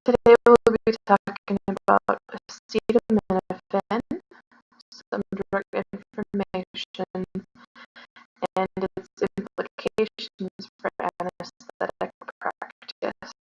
Today we'll be talking about acetaminophen, some drug information, and its implications for anesthetic practice.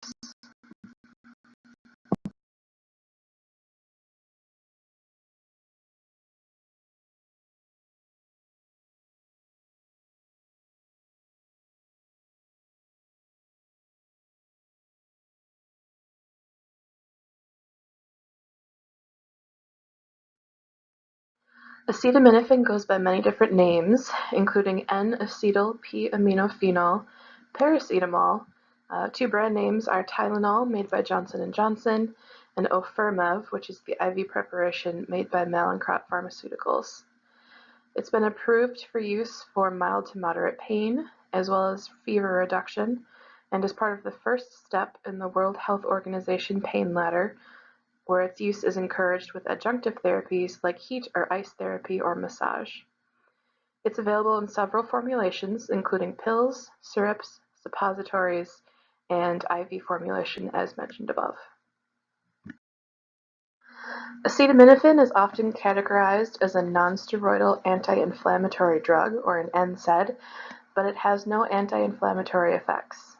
Acetaminophen goes by many different names, including N-acetyl P-aminophenol, paracetamol. Two brand names are Tylenol, made by Johnson & Johnson, and Ofirmev, which is the IV preparation made by Mallinckrodt Pharmaceuticals. It's been approved for use for mild to moderate pain, as well as fever reduction, and is part of the first step in the World Health Organization pain ladder, where its use is encouraged with adjunctive therapies like heat or ice therapy or massage. It's available in several formulations, including pills, syrups, suppositories, and IV formulation as mentioned above. Acetaminophen is often categorized as a non-steroidal anti-inflammatory drug, or an NSAID, but it has no anti-inflammatory effects.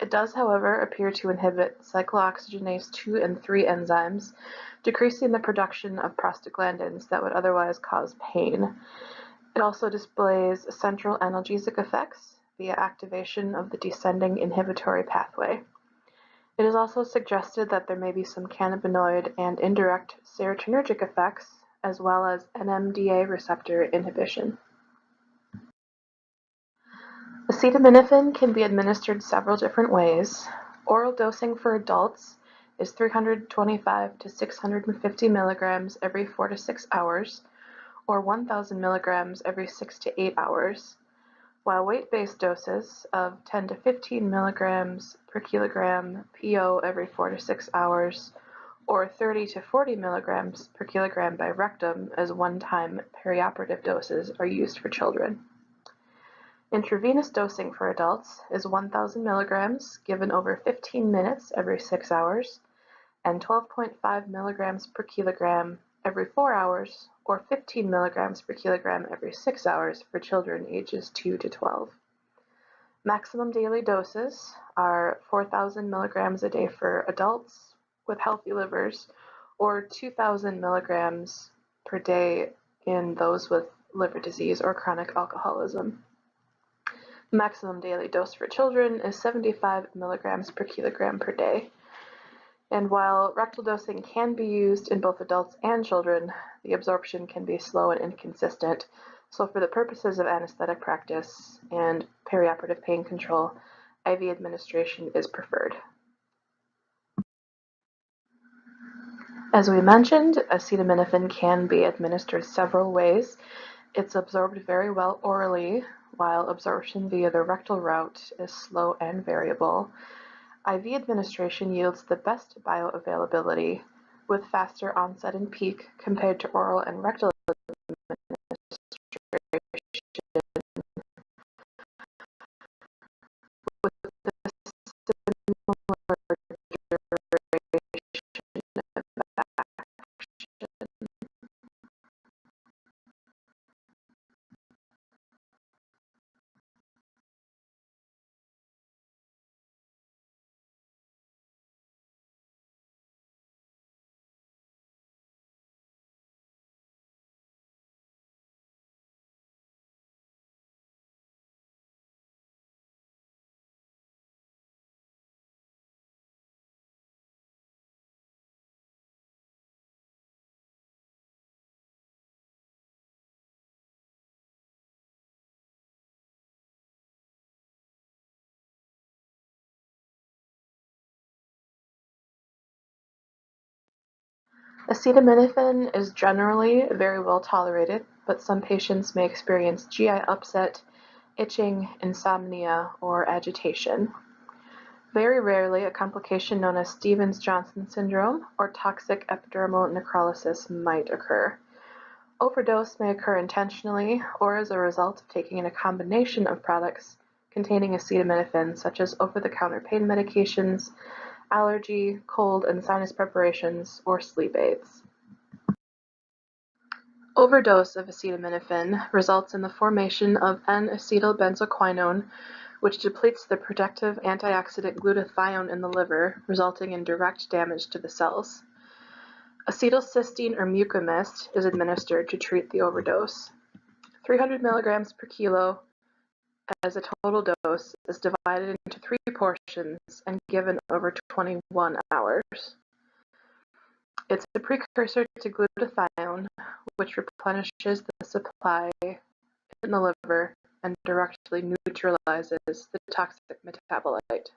It does, however, appear to inhibit cyclooxygenase 2 and 3 enzymes, decreasing the production of prostaglandins that would otherwise cause pain. It also displays central analgesic effects via activation of the descending inhibitory pathway. It is also suggested that there may be some cannabinoid and indirect serotonergic effects, as well as NMDA receptor inhibition. Acetaminophen can be administered several different ways. Oral dosing for adults is 325 to 650 milligrams every 4 to 6 hours, or 1,000 milligrams every 6 to 8 hours, while weight-based doses of 10 to 15 milligrams per kilogram PO every 4 to 6 hours, or 30 to 40 milligrams per kilogram by rectum as one-time perioperative doses are used for children. Intravenous dosing for adults is 1,000 milligrams given over 15 minutes every 6 hours, and 12.5 milligrams per kilogram every 4 hours, or 15 milligrams per kilogram every 6 hours for children ages 2 to 12. Maximum daily doses are 4,000 milligrams a day for adults with healthy livers, or 2,000 milligrams per day in those with liver disease or chronic alcoholism. Maximum daily dose for children is 75 milligrams per kilogram per day. And while rectal dosing can be used in both adults and children, the absorption can be slow and inconsistent. So for the purposes of anesthetic practice and perioperative pain control, IV administration is preferred. As we mentioned, acetaminophen can be administered several ways. It's absorbed very well orally, while absorption via the rectal route is slow and variable. IV administration yields the best bioavailability, with faster onset and peak compared to oral and rectal administration, with the similar duration of action. Acetaminophen is generally very well tolerated, but some patients may experience GI upset, itching, insomnia, or agitation. Very rarely, a complication known as Stevens-Johnson syndrome or toxic epidermal necrolysis might occur. Overdose may occur intentionally or as a result of taking in a combination of products containing acetaminophen, such as over-the-counter pain medications, allergy, cold and sinus preparations, or sleep aids. Overdose of acetaminophen results in the formation of N-acetylbenzoquinone, which depletes the protective antioxidant glutathione in the liver, resulting in direct damage to the cells. Acetylcysteine or mucomist is administered to treat the overdose. 300 milligrams per kilo as a total dose is divided into 3 portions and given over 21 hours. It's a precursor to glutathione, which replenishes the supply in the liver and directly neutralizes the toxic metabolite.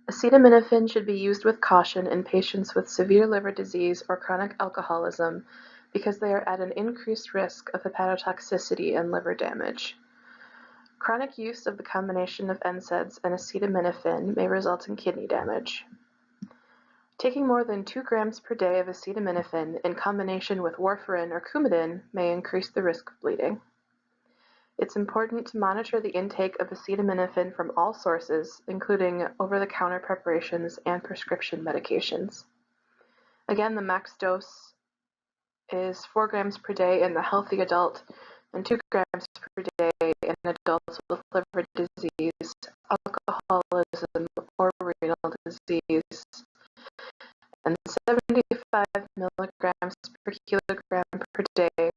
Acetaminophen should be used with caution in patients with severe liver disease or chronic alcoholism because they are at an increased risk of hepatotoxicity and liver damage. Chronic use of the combination of NSAIDs and acetaminophen may result in kidney damage. Taking more than 2 grams per day of acetaminophen in combination with warfarin or Coumadin may increase the risk of bleeding. It's important to monitor the intake of acetaminophen from all sources, including over-the-counter preparations and prescription medications. Again, the max dose is 4 grams per day in the healthy adult and 2 grams per day in adults with liver disease, alcoholism, or renal disease, and 75 milligrams per kilogram per day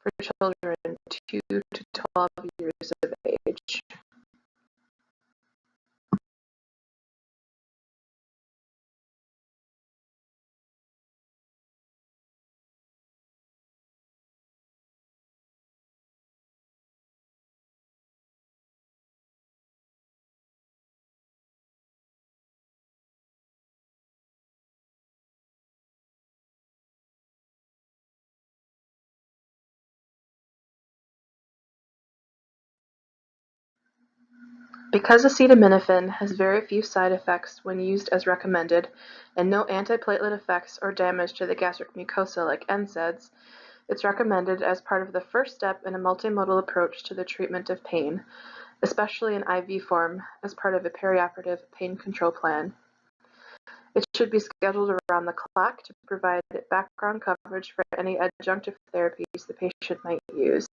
for children 2 to 12 years of age. Because acetaminophen has very few side effects when used as recommended, and no antiplatelet effects or damage to the gastric mucosa like NSAIDs, it's recommended as part of the first step in a multimodal approach to the treatment of pain, especially in IV form, as part of a perioperative pain control plan. It should be scheduled around the clock to provide background coverage for any adjunctive therapies the patient might use.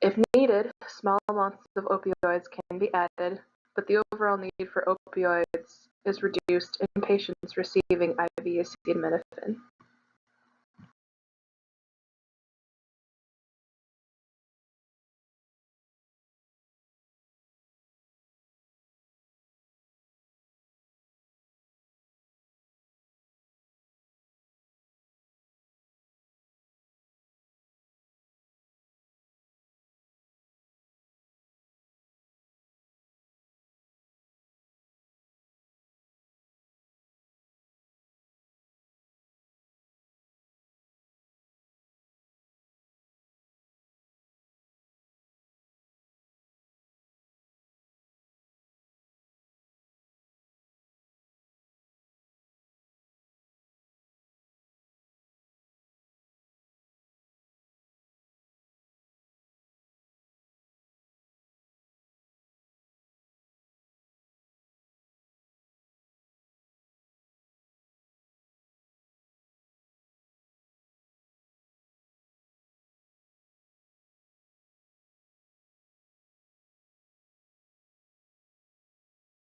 If needed, small amounts of opioids can be added, but the overall need for opioids is reduced in patients receiving IV acetaminophen.